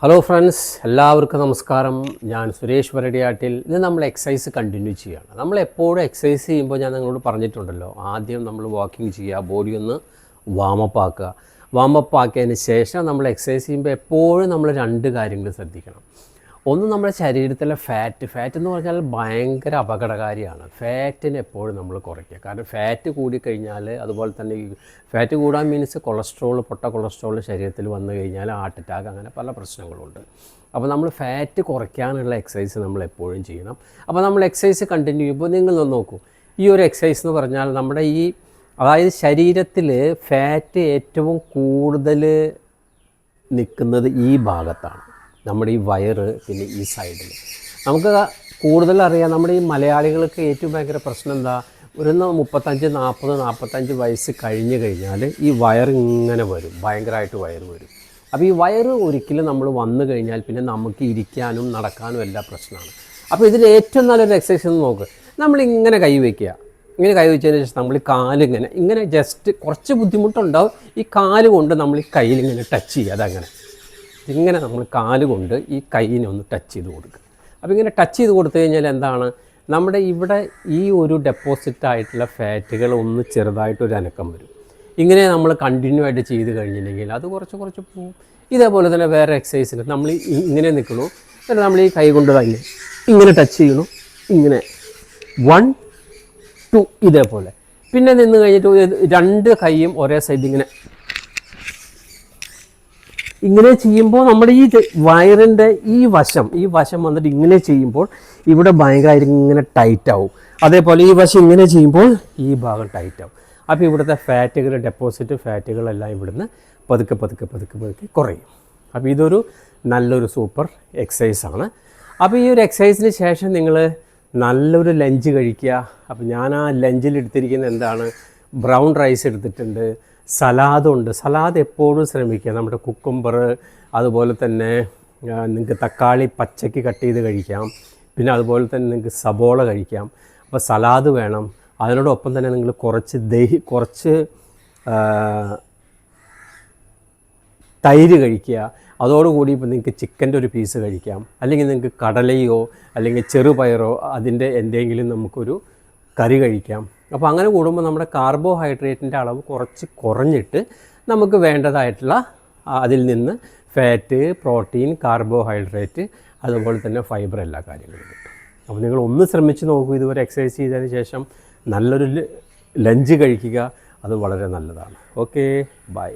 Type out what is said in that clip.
Hello friends, എല്ലാവർക്കും നമസ്കാരം. ഞാൻ സുരേഷ് വരടിയാട്ടിൽ. ഇത് നമ്മൾ എക്സസൈസ് കണ്ടിന്യൂ ചെയ്യുകയാണ്. നമ്മൾ എപ്പോഴും എക്സസൈസ് ചെയ്യുമ്പോൾ ഞാൻ നിങ്ങളോട് പറഞ്ഞിട്ടുണ്ടല്ലോ, ആദ്യം നമ്മൾ വാക്കിംഗ് ചെയ്യുക, ബോഡി ഒന്ന് വാമപ്പ് ആക്കുക. വാമപ്പ് ആക്കിയതിന് ശേഷം നമ്മൾ എക്സസൈസ് ചെയ്യുമ്പോൾ എപ്പോഴും നമ്മൾ രണ്ട് കാര്യങ്ങൾ ശ്രദ്ധിക്കണം. ഒന്ന്, നമ്മുടെ ശരീരത്തിലെ ഫാറ്റ് എന്ന് പറഞ്ഞാൽ ഭയങ്കര അപകടകാരിയാണ്. ഫാറ്റിന് എപ്പോഴും നമ്മൾ കുറയ്ക്കുക. കാരണം ഫാറ്റ് കൂടിക്കഴിഞ്ഞാൽ, അതുപോലെ തന്നെ ഈ ഫാറ്റ് കൂടാൻ മീൻസ് കൊളസ്ട്രോൾ, പൊട്ട കൊളസ്ട്രോൾ ശരീരത്തിൽ വന്നു കഴിഞ്ഞാൽ ഹാർട്ട് അറ്റാക്ക്, അങ്ങനെ പല പ്രശ്നങ്ങളുണ്ട്. അപ്പോൾ നമ്മൾ ഫാറ്റ് കുറയ്ക്കാനുള്ള എക്സസൈസ് നമ്മൾ എപ്പോഴും ചെയ്യണം. അപ്പോൾ നമ്മൾ എക്സസൈസ് കണ്ടിന്യൂ ചെയ്യുമ്പോൾ നിങ്ങൾ നോക്കൂ, ഈ ഒരു എക്സസൈസ് എന്ന് പറഞ്ഞാൽ നമ്മുടെ അതായത് ശരീരത്തിൽ ഫാറ്റ് ഏറ്റവും കൂടുതൽ നിൽക്കുന്നത് ഈ ഭാഗത്താണ്, നമ്മുടെ ഈ വയറ്, പിന്നെ ഈ സൈഡിൽ. നമുക്ക് കൂടുതൽ അറിയാം, നമ്മുടെ ഈ മലയാളികൾക്ക് ഏറ്റവും ഭയങ്കര പ്രശ്നം എന്താ, ഒരു 35-40-45 വയസ്സ് കഴിഞ്ഞ് കഴിഞ്ഞാൽ ഈ വയറിങ്ങനെ വരും, ഭയങ്കരമായിട്ട് വയറ് വരും. അപ്പോൾ ഈ വയറ് ഒരിക്കലും നമ്മൾ വന്നു കഴിഞ്ഞാൽ പിന്നെ നമുക്ക് ഇരിക്കാനും നടക്കാനും എല്ലാം പ്രശ്നമാണ്. അപ്പോൾ ഇതിൽ ഏറ്റവും നല്ലൊരു എക്സസൈസ് എന്ന് നോക്ക്, നമ്മളിങ്ങനെ കൈ വയ്ക്കുക. ഇങ്ങനെ കൈ വെച്ചതിന് ശേഷം നമ്മൾ ഈ കാലിങ്ങനെ ജസ്റ്റ് കുറച്ച് ബുദ്ധിമുട്ടുണ്ടാവും, ഈ കാല് കൊണ്ട് നമ്മൾ ഈ കയ്യിലിങ്ങനെ ടച്ച് ചെയ്യുക. അതങ്ങനെ ഇങ്ങനെ നമ്മൾ കാലുകൊണ്ട് ഈ കൈയിനെ ഒന്ന് ടച്ച് ചെയ്ത് കൊടുക്കുക. അപ്പോൾ ഇങ്ങനെ ടച്ച് ചെയ്ത് കൊടുത്തു കഴിഞ്ഞാൽ എന്താണ്, നമ്മുടെ ഇവിടെ ഈ ഒരു ഡെപ്പോസിറ്റ് ആയിട്ടുള്ള ഫാറ്റുകൾ ഒന്ന് ചെറുതായിട്ടൊരു അനക്കം വരും. ഇങ്ങനെ നമ്മൾ കണ്ടിന്യൂ ആയിട്ട് ചെയ്ത് കഴിഞ്ഞില്ലെങ്കിൽ അത് കുറച്ച് പോകും. ഇതേപോലെ തന്നെ വേറെ എക്സസൈസിന് നമ്മൾ ഇങ്ങനെ നിൽക്കണു, എന്നിട്ട് നമ്മൾ ഈ കൈ കൊണ്ട് തന്നെ ഇങ്ങനെ ടച്ച് ചെയ്യണു, ഇങ്ങനെ 1 2 ഇതേപോലെ. പിന്നെ നിന്ന് കഴിഞ്ഞിട്ട് രണ്ട് കൈയും ഒരേ സൈഡ് ഇങ്ങനെ ചെയ്യുമ്പോൾ നമ്മുടെ ഈ വയറിൻ്റെ ഈ വശം വന്നിട്ട് ഇങ്ങനെ ചെയ്യുമ്പോൾ ഇവിടെ ഭയങ്കരമായിട്ട് ഇങ്ങനെ ടൈറ്റ് ആവും. അതേപോലെ ഈ വശം ഇങ്ങനെ ചെയ്യുമ്പോൾ ഈ ഭാഗം ടൈറ്റ് ആവും. അപ്പോൾ ഇവിടുത്തെ ഡെപ്പോസിറ്റ് ഫാറ്റുകളെല്ലാം ഇവിടുന്ന് പതുക്കെ കുറയും. അപ്പോൾ ഇതൊരു നല്ലൊരു സൂപ്പർ എക്സസൈസാണ്. അപ്പോൾ ഈ ഒരു എക്സസൈസിന് ശേഷം നിങ്ങൾ നല്ലൊരു ലഞ്ച് കഴിക്കുക. അപ്പോൾ ഞാൻ ആ ലഞ്ചിൽ എടുത്തിരിക്കുന്നത് എന്താണ്, ബ്രൗൺ റൈസ് എടുത്തിട്ടുണ്ട്, സലാഡുണ്ട്. സലാഡ് എപ്പോഴും ശ്രമിക്കുക, നമ്മുടെ കുക്കുംബർ, അതുപോലെ തന്നെ നിങ്ങൾക്ക് തക്കാളി പച്ചയ്ക്ക് കട്ട് ചെയ്ത് കഴിക്കാം, പിന്നെ അതുപോലെ തന്നെ നിങ്ങൾക്ക് സബോള കഴിക്കാം. അപ്പോൾ സലാഡ് വേണം. അതിനോടൊപ്പം തന്നെ നിങ്ങൾ കുറച്ച് തൈര് കഴിക്കുക. അതോടുകൂടി ഇപ്പോൾ നിങ്ങൾക്ക് ചിക്കൻ്റെ ഒരു പീസ് കഴിക്കാം, അല്ലെങ്കിൽ നിങ്ങൾക്ക് കടലയോ അല്ലെങ്കിൽ ചെറുപയറോ അതിൻ്റെ എന്തെങ്കിലും നമുക്കൊരു കറി കഴിക്കാം. അപ്പോൾ അങ്ങനെ കൂടുമ്പോൾ നമ്മുടെ കാർബോഹൈഡ്രേറ്റിൻ്റെ അളവ് കുറച്ച് കുറഞ്ഞിട്ട് നമുക്ക് വേണ്ടതായിട്ടുള്ള അതിൽ നിന്ന് ഫാറ്റ്, പ്രോട്ടീൻ, കാർബോഹൈഡ്രേറ്റ്, അതുപോലെ തന്നെ ഫൈബർ, എല്ലാ കാര്യങ്ങളും കിട്ടും. അപ്പോൾ നിങ്ങൾ ഒന്ന് ശ്രമിച്ച് നോക്കൂ. ഇതുവരെ എക്സസൈസ് ചെയ്തതിന് ശേഷം നല്ലൊരു ലഞ്ച് കഴിക്കുക, അത് വളരെ നല്ലതാണ്. Okay, by.